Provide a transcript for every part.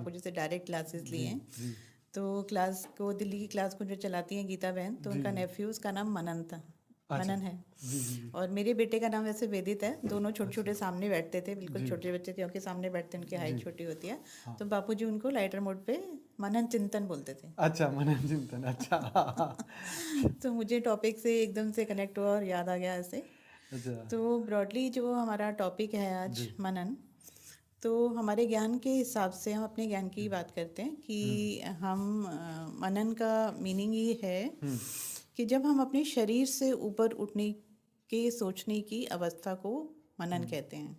बापूजी से direct classes लिए हैं। जी तो क्लास को, दिल्ली की क्लास को जो चलाती हैं गीता बहन, तो जी उनका जी। नेफ्यू, उसका नाम मनन था, अच्छा। मनन है। जी जी जी। और मेरे बेटे का नाम वैसे वेदित है। दोनों छोटे अच्छा। छोटे सामने बैठते थे, बिल्कुल जी छोटे बच्चे क्योंकि सामने बैठते हैं, उनकी जी। हाइट छोटी होती है। हाँ। तो बापूजी उनको लाइटर मोड पे मनन चिंतन बोलते थे। अच्छा, मनन चिंतन, अच्छा। तो मुझे टॉपिक से एकदम से कनेक्ट हुआ और याद आ गया ऐसे। अच्छा। तो ब्रॉडली जो हमारा टॉपिक है आज, जी। मनन, तो हमारे ज्ञान के हिसाब से हम अपने ज्ञान की बात करते हैं कि हम मनन का मीनिंग ये है कि जब हम अपने शरीर से ऊपर उठने के सोचने की अवस्था को मनन कहते हैं।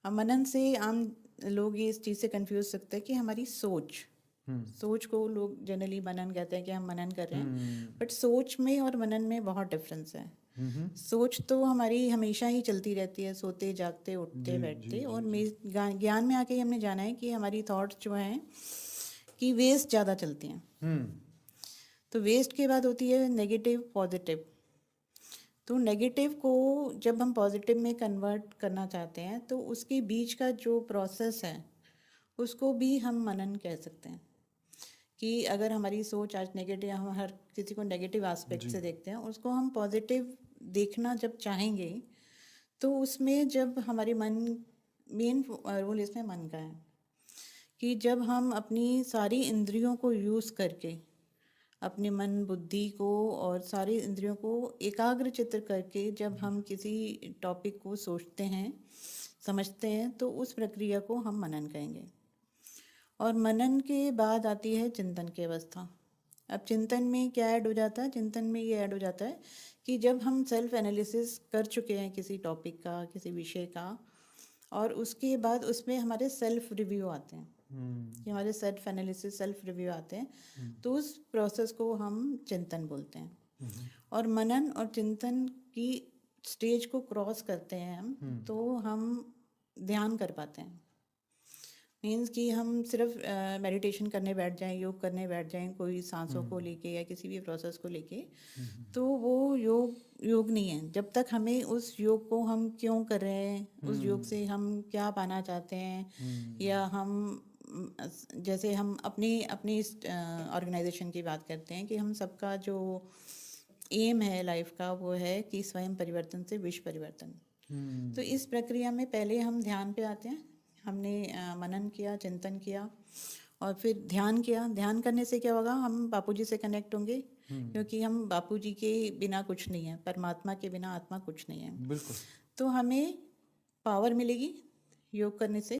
अब मनन से आम लोग ये इस चीज़ से कंफ्यूज सकते हैं कि हमारी सोच को लोग जनरली मनन कहते हैं कि हम मनन कर रहे हैं, बट सोच में और मनन में बहुत डिफरेंस है। सोच तो हमारी हमेशा ही चलती रहती है, सोते जागते उठते जी जी बैठते। जी और जी। ज्ञान में आके ही हमने जाना है कि हमारी थॉट्स जो हैं कि वेस्ट ज़्यादा चलती हैं। तो वेस्ट के बाद होती है नेगेटिव पॉजिटिव। तो नेगेटिव को जब हम पॉजिटिव में कन्वर्ट करना चाहते हैं तो उसके बीच का जो प्रोसेस है उसको भी हम मनन कह सकते हैं। कि अगर हमारी सोच आज नेगेटिव, हम हर किसी को नेगेटिव एस्पेक्ट जी से देखते हैं, उसको हम पॉजिटिव देखना जब चाहेंगे तो उसमें जब हमारे मन, मेन रोल इसमें मन का है कि जब हम अपनी सारी इंद्रियों को यूज़ करके, अपने मन बुद्धि को और सारी इंद्रियों को एकाग्र चित्त करके जब हम किसी टॉपिक को सोचते हैं, समझते हैं, तो उस प्रक्रिया को हम मनन कहेंगे। और मनन के बाद आती है चिंतन की अवस्था। अब चिंतन में क्या ऐड हो जाता है? चिंतन में ये ऐड हो जाता है कि जब हम सेल्फ एनालिसिस कर चुके हैं किसी टॉपिक का, किसी विषय का, और उसके बाद उसमें हमारे सेल्फ रिव्यू आते हैं कि हमारे सेल्फ एनालिसिस, सेल्फ रिव्यू आते हैं, तो उस प्रोसेस को हम चिंतन बोलते हैं। और मनन और चिंतन की स्टेज को क्रॉस करते हैं हम, तो हम ध्यान कर पाते हैं। मीन्स कि हम सिर्फ मेडिटेशन करने बैठ जाएं, योग करने बैठ जाएं, कोई सांसों को लेके या किसी भी प्रोसेस को लेके, तो वो योग नहीं है जब तक हमें उस योग को हम क्यों कर रहे हैं, उस योग से हम क्या पाना चाहते हैं, या हम जैसे हम अपनी अपनी ऑर्गेनाइजेशन की बात करते हैं कि हम सबका जो एम है लाइफ का वो है कि स्वयं परिवर्तन से विश्व परिवर्तन। तो इस प्रक्रिया में पहले हम ध्यान पे आते हैं। हमने मनन किया, चिंतन किया और फिर ध्यान किया। ध्यान करने से क्या होगा? हम बापूजी से कनेक्ट होंगे, क्योंकि हम बापूजी के बिना कुछ नहीं है, परमात्मा के बिना आत्मा कुछ नहीं है। बिल्कुल। तो हमें पावर मिलेगी योग करने से।